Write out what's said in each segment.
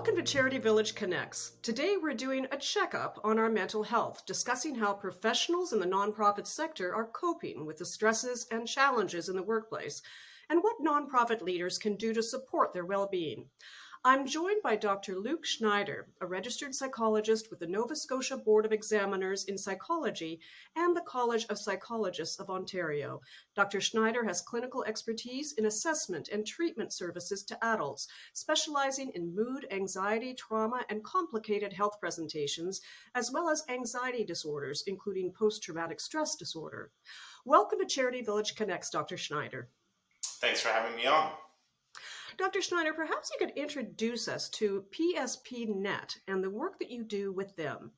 Welcome to CharityVillage Connects. Today we're doing a checkup on our mental health, discussing how professionals in the nonprofit sector are coping with the stresses and challenges in the workplace, and what nonprofit leaders can do to support their well-being. I'm joined by Dr. Luke Schneider, a registered psychologist with the Nova Scotia Board of Examiners in Psychology and the College of Psychologists of Ontario. Dr. Schneider has clinical expertise in assessment and treatment services to adults, specializing in mood, anxiety, trauma, and complicated health presentations, as well as anxiety disorders, including post-traumatic stress disorder. Welcome to CharityVillage Connects, Dr. Schneider. Thanks for having me on. Dr. Schneider, perhaps you could introduce us to PSPNET and the work that you do with them.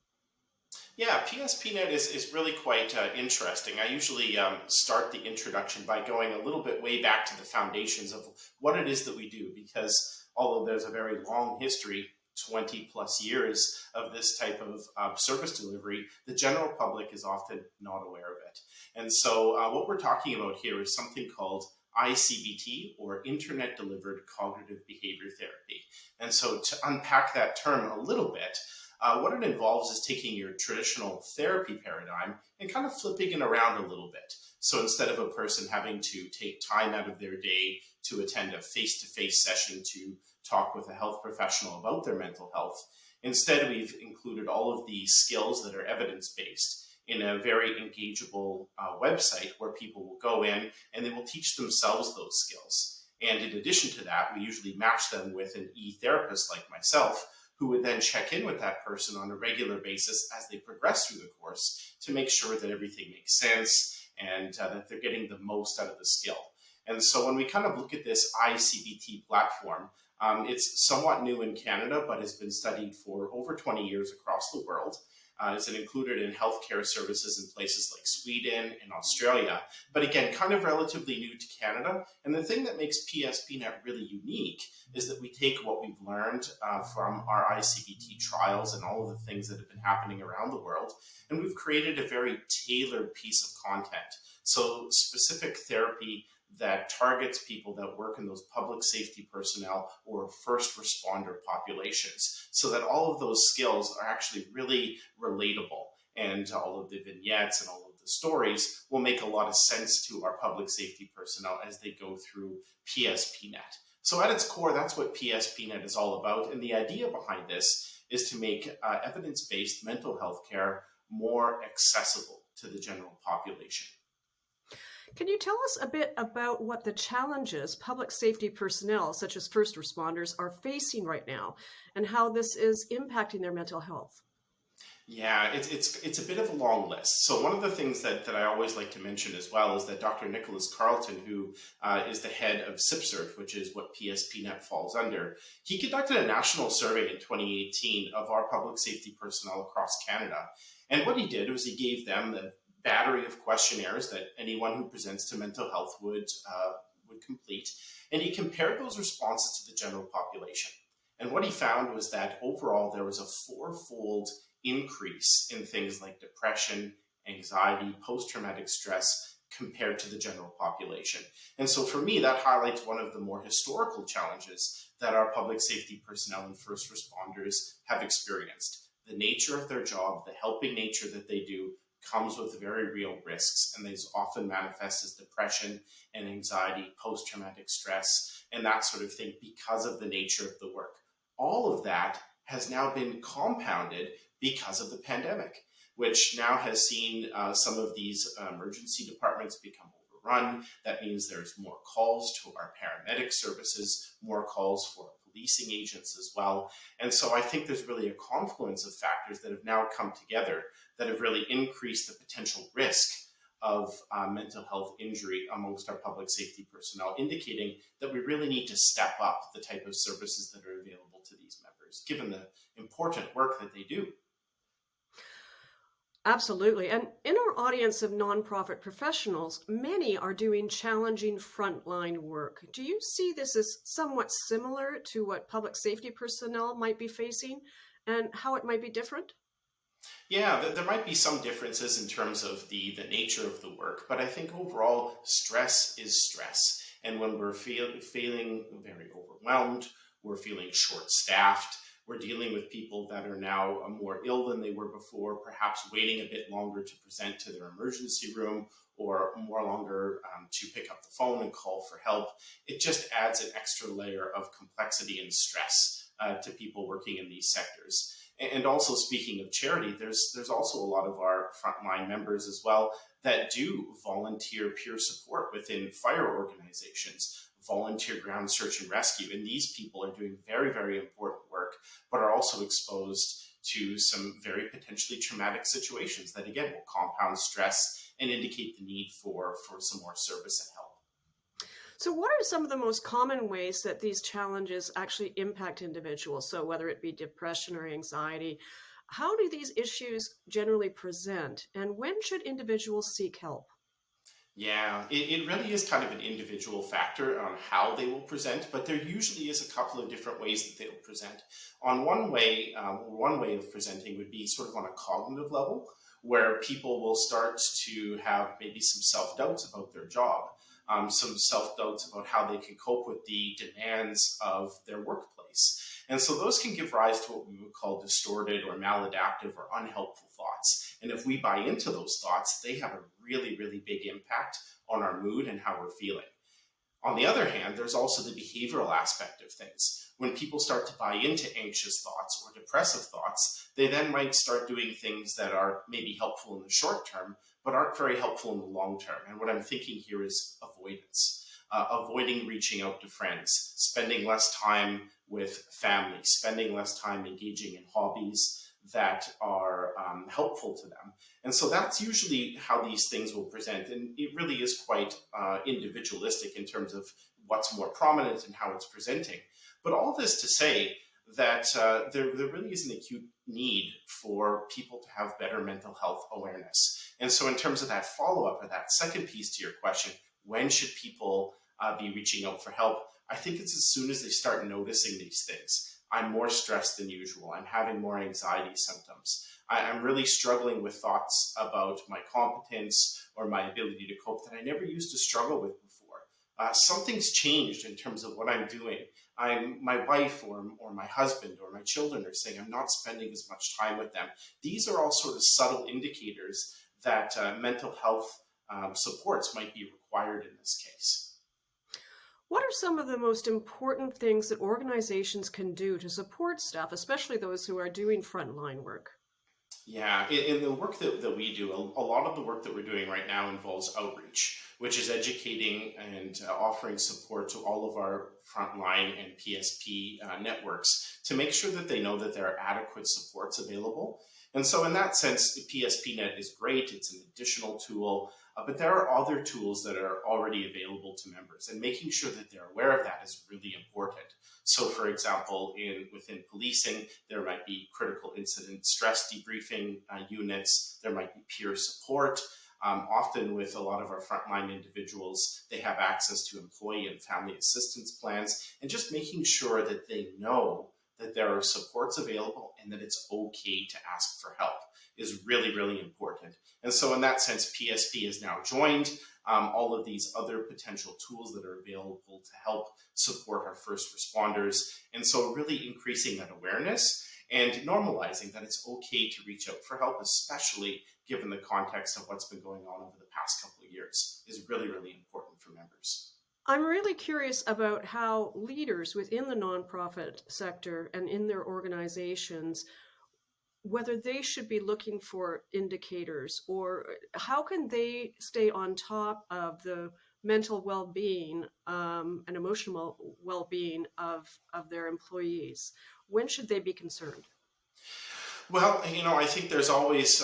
Yeah, PSPNET is really quite interesting. I usually start the introduction by going a little bit way back to the foundations of what it is that we do, because although there's a very long history, 20 plus years of this type of service delivery, the general public is often not aware of it. And so what we're talking about here is something called ICBT, or Internet Delivered Cognitive Behavior Therapy. And so to unpack that term a little bit, what it involves is taking your traditional therapy paradigm and kind of flipping it around a little bit. So instead of a person having to take time out of their day to attend a face-to-face session to talk with a health professional about their mental health, instead we've included all of these skills that are evidence-based in a very engageable website where people will go in and they will teach themselves those skills. And in addition to that, we usually match them with an e-therapist like myself, who would then check in with that person on a regular basis as they progress through the course to make sure that everything makes sense and that they're getting the most out of the skill. And so when we kind of look at this ICBT platform, it's somewhat new in Canada, but has been studied for over 20 years across the world. It's included in healthcare services in places like Sweden and Australia, but again, kind of relatively new to Canada. And the thing that makes PSPNET really unique is that we take what we've learned from our ICBT trials and all of the things that have been happening around the world, and we've created a very tailored piece of content. So specific therapy that targets people that work in those public safety personnel or first responder populations, so that all of those skills are actually really relatable, and all of the vignettes and all of the stories will make a lot of sense to our public safety personnel as they go through PSPNET. So at its core, that's what PSPNET is all about, and the idea behind this is to make evidence-based mental health care more accessible to the general population. Can you tell us a bit about what the challenges public safety personnel, such as first responders, are facing right now, and how this is impacting their mental health? Yeah, it's a bit of a long list. So one of the things that I always like to mention as well is that Dr. Nicholas Carlton, who is the head of CIPSERT, which is what PSPNET falls under, he conducted a national survey in 2018 of our public safety personnel across Canada. And what he did was he gave them the battery of questionnaires that anyone who presents to mental health would complete, and he compared those responses to the general population. And what he found was that overall there was a fourfold increase in things like depression, anxiety, post-traumatic stress compared to the general population. And so for me, that highlights one of the more historical challenges that our public safety personnel and first responders have experienced. The nature of their job, the helping nature that they do, comes with very real risks, and these often manifest as depression and anxiety, post-traumatic stress, and that sort of thing because of the nature of the work. All of that has now been compounded because of the pandemic, which now has seen some of these emergency departments become overrun. That means there's more calls to our paramedic services, more calls for policing agents as well. And so I think there's really a confluence of factors that have now come together that have really increased the potential risk of mental health injury amongst our public safety personnel, indicating that we really need to step up the type of services that are available to these members, given the important work that they do. Absolutely. And in our audience of nonprofit professionals, many are doing challenging frontline work. Do you see this as somewhat similar to what public safety personnel might be facing, and how it might be different? Yeah, there might be some differences in terms of the nature of the work, but I think overall stress is stress. And when we're feeling very overwhelmed, we're feeling short-staffed, We're dealing with people that are now more ill than they were before, perhaps waiting a bit longer to present to their emergency room or more longer to pick up the phone and call for help. It just adds an extra layer of complexity and stress to people working in these sectors. And also, speaking of charity, there's also a lot of our frontline members as well that do volunteer peer support within fire organizations, volunteer ground search and rescue. And these people are doing very, very important work, but are also exposed to some very potentially traumatic situations that, again, will compound stress and indicate the need for some more service and help. So, what are some of the most common ways that these challenges actually impact individuals? So, whether it be depression or anxiety, how do these issues generally present, and when should individuals seek help? Yeah, it really is kind of an individual factor on how they will present, but there usually is a couple of different ways that they will present. On one way of presenting would be sort of on a cognitive level, where people will start to have maybe some self-doubts about their job, some self-doubts about how they can cope with the demands of their workplace. And so those can give rise to what we would call distorted or maladaptive or unhelpful thoughts. And if we buy into those thoughts, they have a really, really big impact on our mood and how we're feeling. On the other hand, there's also the behavioral aspect of things. When people start to buy into anxious thoughts or depressive thoughts, they then might start doing things that are maybe helpful in the short term, but aren't very helpful in the long term. And what I'm thinking here is avoidance, avoiding reaching out to friends, spending less time with family, spending less time engaging in hobbies that are helpful to them. And so that's usually how these things will present. And it really is quite individualistic in terms of what's more prominent and how it's presenting. But all this to say that there really is an acute need for people to have better mental health awareness. And so in terms of that follow-up or that second piece to your question, when should people be reaching out for help? I think it's as soon as they start noticing these things. I'm more stressed than usual. I'm having more anxiety symptoms. I'm really struggling with thoughts about my competence or my ability to cope that I never used to struggle with before. Something's changed in terms of what I'm doing. My wife or my husband or my children are saying I'm not spending as much time with them. These are all sort of subtle indicators that mental health supports might be required in this case. What are some of the most important things that organizations can do to support staff, especially those who are doing frontline work? Yeah, in the work that we do, a lot of the work that we're doing right now involves outreach, which is educating and offering support to all of our frontline and PSP networks to make sure that they know that there are adequate supports available. And so in that sense, PSPNET is great. It's an additional tool, but there are other tools that are already available to members, and making sure that they're aware of that is really important. So for example, within policing, there might be critical incident stress debriefing units, there might be peer support. Often with a lot of our frontline individuals, they have access to employee and family assistance plans, and just making sure that they know that there are supports available and that it's okay to ask for help is really, really important. And so in that sense, PSP has now joined all of these other potential tools that are available to help support our first responders. And so really increasing that awareness and normalizing that it's okay to reach out for help, especially given the context of what's been going on over the past couple of years, is really, really important for members. I'm really curious about how leaders within the nonprofit sector and in their organizations, whether they should be looking for indicators, or how can they stay on top of the mental well-being and emotional well-being of their employees. When should they be concerned? Well, I think there's always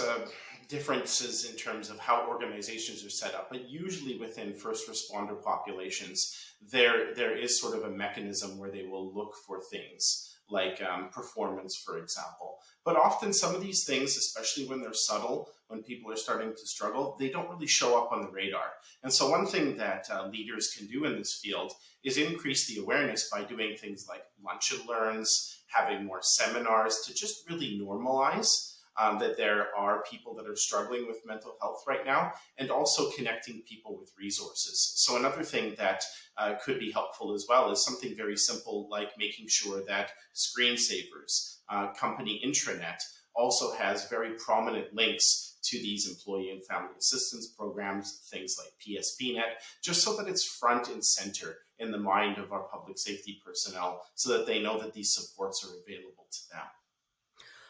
differences in terms of how organizations are set up, but usually within first responder populations, there is sort of a mechanism where they will look for things like performance, for example. But often some of these things, especially when they're subtle, when people are starting to struggle, they don't really show up on the radar. And so one thing that leaders can do in this field is increase the awareness by doing things like lunch and learns, having more seminars to just really normalize that there are people that are struggling with mental health right now, and also connecting people with resources. So another thing that could be helpful as well is something very simple like making sure that screensavers, company intranet also has very prominent links to these employee and family assistance programs, things like PSPNET, just so that it's front and center in the mind of our public safety personnel so that they know that these supports are available to them.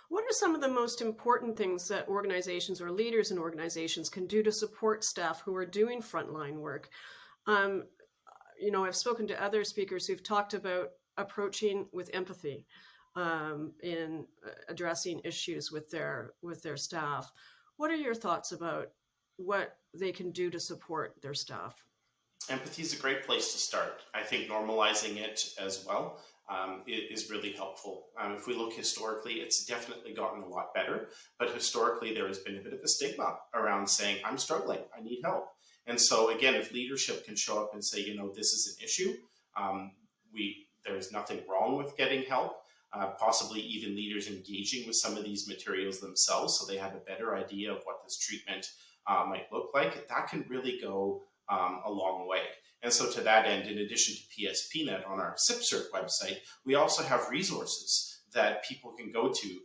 What are some of the most important things that organizations or leaders in organizations can do to support staff who are doing frontline work? I've spoken to other speakers who've talked about approaching with empathy in addressing issues with their staff. What are your thoughts about what they can do to support their staff? Empathy is a great place to start. I think normalizing it as well is really helpful. If we look historically, it's definitely gotten a lot better, but historically there has been a bit of a stigma around saying, I'm struggling, I need help. And so again, if leadership can show up and say, this is an issue, there's nothing wrong with getting help, possibly even leaders engaging with some of these materials themselves so they have a better idea of what this treatment might look like, that can really go a long way. And so to that end, in addition to PSPNET on our CIPCERT website, we also have resources that people can go to.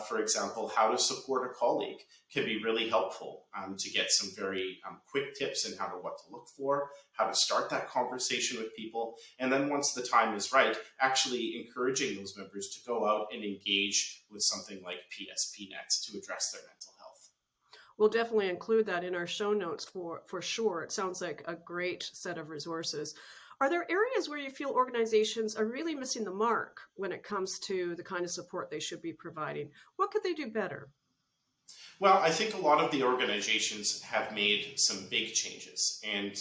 For example, how to support a colleague can be really helpful to get some very quick tips in what to look for, how to start that conversation with people. And then once the time is right, actually encouraging those members to go out and engage with something like PSPNET to address their mental health. We'll definitely include that in our show notes for sure. It sounds like a great set of resources. Are there areas where you feel organizations are really missing the mark when it comes to the kind of support they should be providing? What could they do better? Well, I think a lot of the organizations have made some big changes, and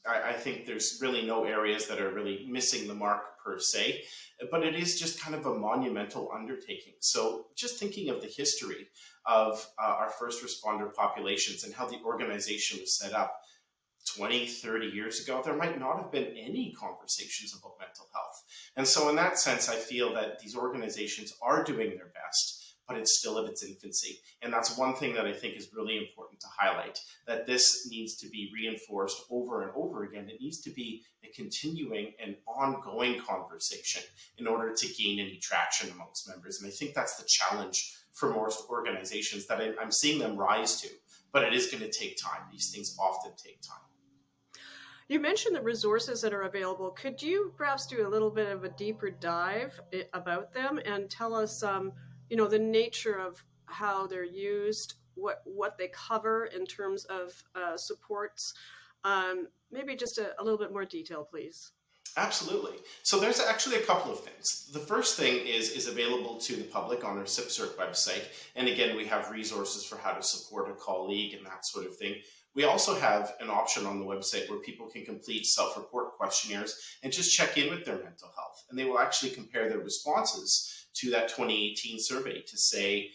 I think there's really no areas that are really missing the mark per se, but it is just kind of a monumental undertaking. So just thinking of the history of our first responder populations and how the organization was set up 20, 30 years ago, there might not have been any conversations about mental health. And so in that sense, I feel that these organizations are doing their best, but it's still at its infancy. And that's one thing that I think is really important to highlight, that this needs to be reinforced over and over again. It needs to be a continuing and ongoing conversation in order to gain any traction amongst members. And I think that's the challenge for most organizations that I'm seeing them rise to, but it is going to take time. These things often take time. You mentioned the resources that are available. Could you perhaps do a little bit of a deeper dive about them and tell us, the nature of how they're used, what they cover in terms of supports? Maybe just a little bit more detail, please. Absolutely. So there's actually a couple of things. The first thing is available to the public on our CIPCERT website. And again, we have resources for how to support a colleague and that sort of thing. We also have an option on the website where people can complete self-report questionnaires and just check in with their mental health. And they will actually compare their responses to that 2018 survey to say,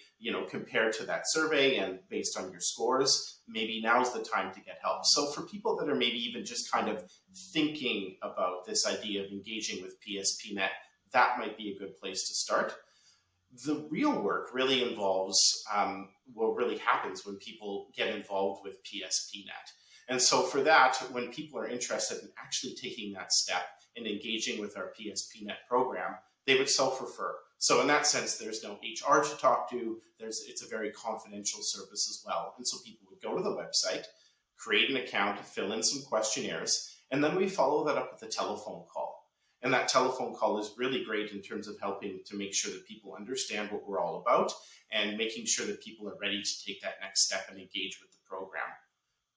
compared to that survey and based on your scores, maybe now's the time to get help. So for people that are maybe even just kind of thinking about this idea of engaging with PSPNET, that might be a good place to start. The real work really involves what really happens when people get involved with PSPNET. And so for that, when people are interested in actually taking that step and engaging with our PSPNET program, they would self-refer. So in that sense, there's no HR to talk to. It's a very confidential service as well. And so people would go to the website, create an account, fill in some questionnaires, and then we follow that up with a telephone call. And that telephone call is really great in terms of helping to make sure that people understand what we're all about and making sure that people are ready to take that next step and engage with the program.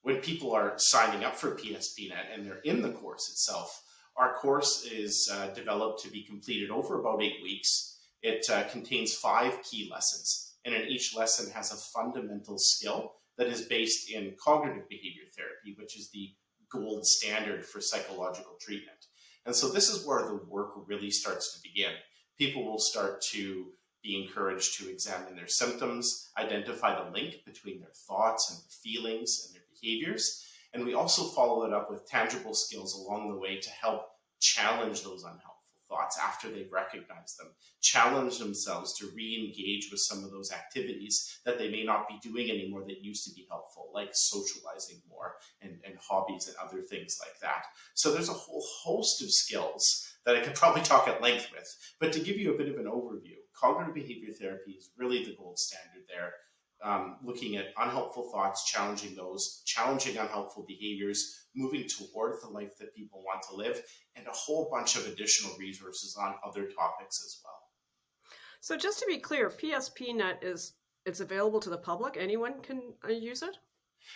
When people are signing up for PSPNET and they're in the course itself, our course is developed to be completed over about 8 weeks. It contains 5 key lessons, and in each lesson has a fundamental skill that is based in cognitive behavior therapy, which is the gold standard for psychological treatment. And so this is where the work really starts to begin. People will start to be encouraged to examine their symptoms, identify the link between their thoughts and their feelings and their behaviors. And we also follow it up with tangible skills along the way to help challenge those unhelpful thoughts after they've recognized them, challenge themselves to re-engage with some of those activities that they may not be doing anymore that used to be helpful, like socializing more and hobbies and other things like that. So there's a whole host of skills that I could probably talk at length with. But to give you a bit of an overview, cognitive behavior therapy is really the gold standard there. Looking at unhelpful thoughts, challenging those, challenging unhelpful behaviors, moving towards the life that people want to live, and a whole bunch of additional resources on other topics as well. So just to be clear, PSPNET it's available to the public. Anyone can use it?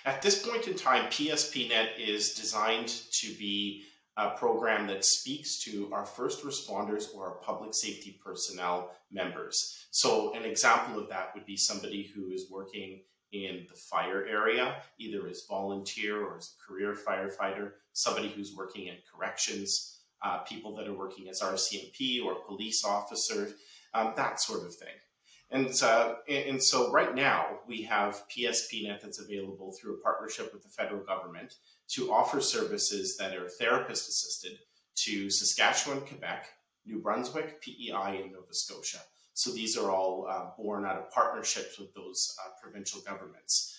At this point in time, PSPNET is designed to be a program that speaks to our first responders or our public safety personnel members. So an example of that would be somebody who is working in the fire area, either as volunteer or as a career firefighter, somebody who's working in corrections, people that are working as RCMP or police officers, that sort of thing. And so right now we have PSPNET that's available through a partnership with the federal government to offer services that are therapist assisted to Saskatchewan, Quebec, New Brunswick, PEI, and Nova Scotia. So these are all born out of partnerships with those provincial governments.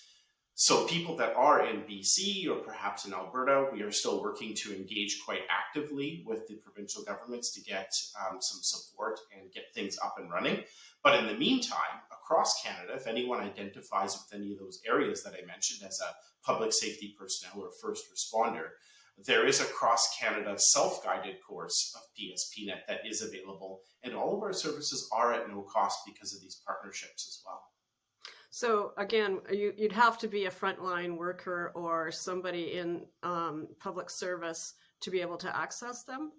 So people that are in BC or perhaps in Alberta, we are still working to engage quite actively with the provincial governments to get some support and get things up and running. But in the meantime, across Canada, if anyone identifies with any of those areas that I mentioned as a public safety personnel or first responder, there is a cross-Canada self-guided course of PSPNET that is available, and all of our services are at no cost because of these partnerships as well. So again, you'd have to be a frontline worker or somebody in public service to be able to access them?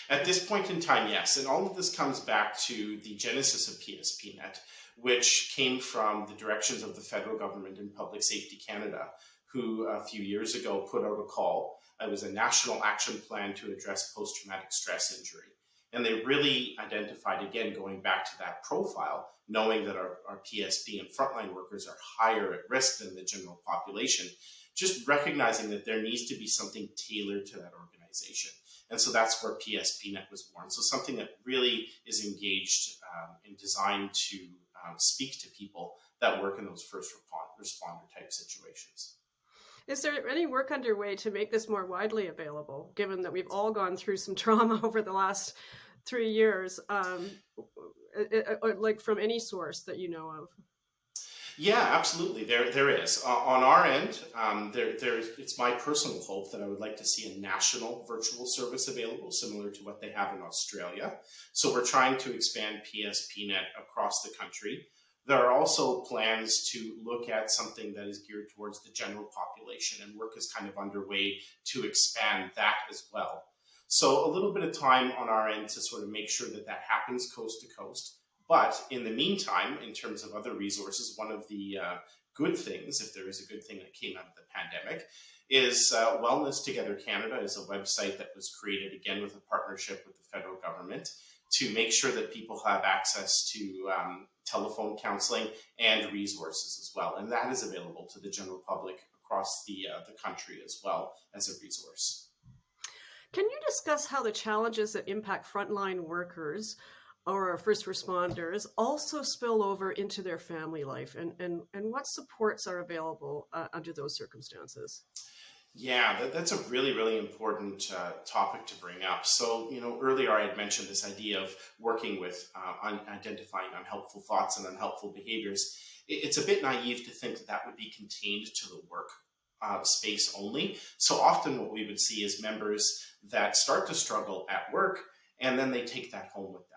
At this point in time, yes. And all of this comes back to the genesis of PSPNET, which came from the directions of the federal government and Public Safety Canada, who a few years ago put out a call. It was a national action plan to address post-traumatic stress injury. And they really identified, again, going back to that profile, knowing that our PSP and frontline workers are higher at risk than the general population, just recognizing that there needs to be something tailored to that organization. And so that's where PSPNET was born. So something that really is engaged and designed to speak to people that work in those first responder type situations. Is there any work underway to make this more widely available, given that we've all gone through some trauma over the last 3 years, like from any source that you know of? Yeah, absolutely. There is. On our end, it's my personal hope that I would like to see a national virtual service available, similar to what they have in Australia. So we're trying to expand PSPNET across the country. There are also plans to look at something that is geared towards the general population, and work is kind of underway to expand that as well. So a little bit of time on our end to sort of make sure that that happens coast to coast. But in the meantime, in terms of other resources, one of the good things, if there is a good thing that came out of the pandemic, is Wellness Together Canada is a website that was created, again, with a partnership with the federal government to make sure that people have access to telephone counseling and resources as well. And that is available to the general public across the country as well as a resource. Can you discuss how the challenges that impact frontline workers or first responders also spill over into their family life, and what supports are available under those circumstances? Yeah, that's a really, really important topic to bring up. So, earlier I had mentioned this idea of working with identifying unhelpful thoughts and unhelpful behaviors. It's a bit naive to think that that would be contained to the work space only. So often what we would see is members that start to struggle at work, and then they take that home with them.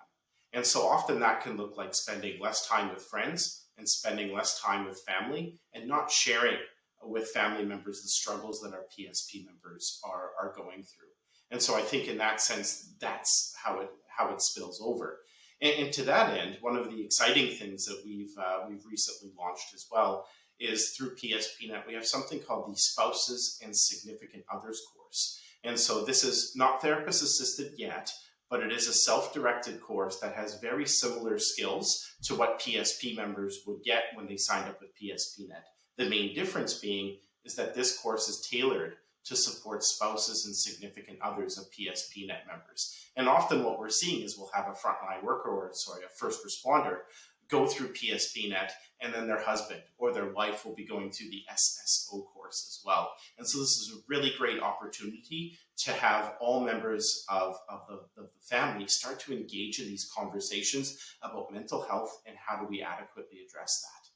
And so often that can look like spending less time with friends and spending less time with family and not sharing with family members the struggles that our PSP members are going through. And so I think in that sense, that's how it spills over. And to that end, one of the exciting things that we've recently launched as well is through PSPNET, we have something called the Spouses and Significant Others course. And so this is not therapist assisted yet, but it is a self-directed course that has very similar skills to what PSP members would get when they signed up with PSPNET. The main difference being is that this course is tailored to support spouses and significant others of PSPNET members. And often what we're seeing is we'll have a frontline worker a first responder go through PSPNET, and then their husband or their wife will be going through the SSO course as well. And so this is a really great opportunity to have all members of the family start to engage in these conversations about mental health and how do we adequately address that.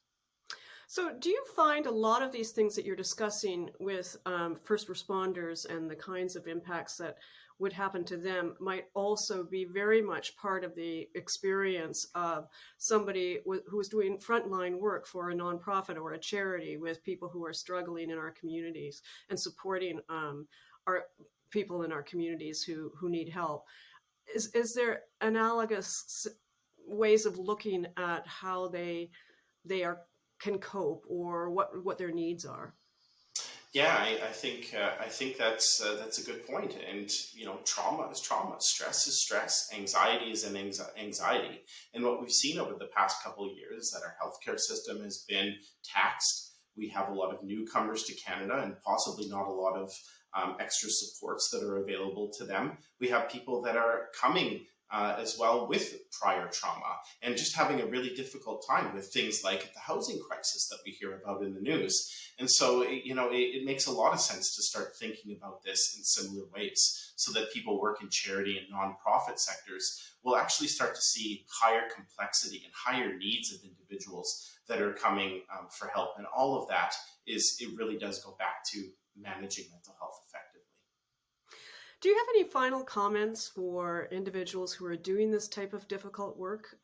So do you find a lot of these things that you're discussing with first responders and the kinds of impacts that would happen to them might also be very much part of the experience of somebody who is doing frontline work for a nonprofit or a charity with people who are struggling in our communities and supporting our people in our communities who need help? Is there analogous ways of looking at how they can cope or what their needs are? Yeah, I think that's a good point. And trauma is trauma, stress is stress, anxiety is an anxiety. And what we've seen over the past couple of years is that our healthcare system has been taxed. We have a lot of newcomers to Canada, and possibly not a lot of extra supports that are available to them. We have people that are coming as well with prior trauma and just having a really difficult time with things like the housing crisis that we hear about in the news. And so, it makes a lot of sense to start thinking about this in similar ways so that people work in charity and nonprofit sectors will actually start to see higher complexity and higher needs of individuals that are coming for help. And all of that it really does go back to managing mental health effectively. Do you have any final comments for individuals who are doing this type of difficult work,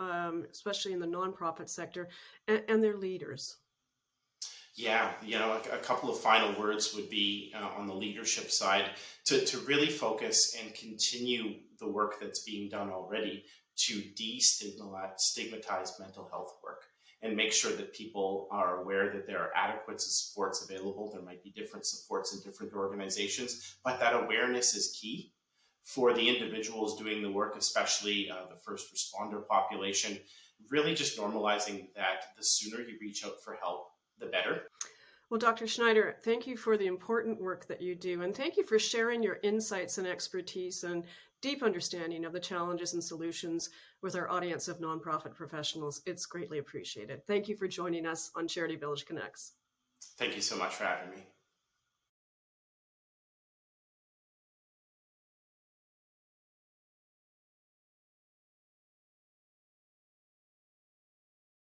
especially in the nonprofit sector, and their leaders? Yeah, a couple of final words would be on the leadership side to really focus and continue the work that's being done already to destigmatize mental health work and make sure that people are aware that there are adequate supports available. There might be different supports in different organizations, but that awareness is key for the individuals doing the work, especially the first responder population, really just normalizing that the sooner you reach out for help, the better. Well, Dr. Schneider, thank you for the important work that you do, and thank you for sharing your insights and expertise and deep understanding of the challenges and solutions with our audience of nonprofit professionals. It's greatly appreciated. Thank you for joining us on CharityVillage Connects. Thank you so much for having me.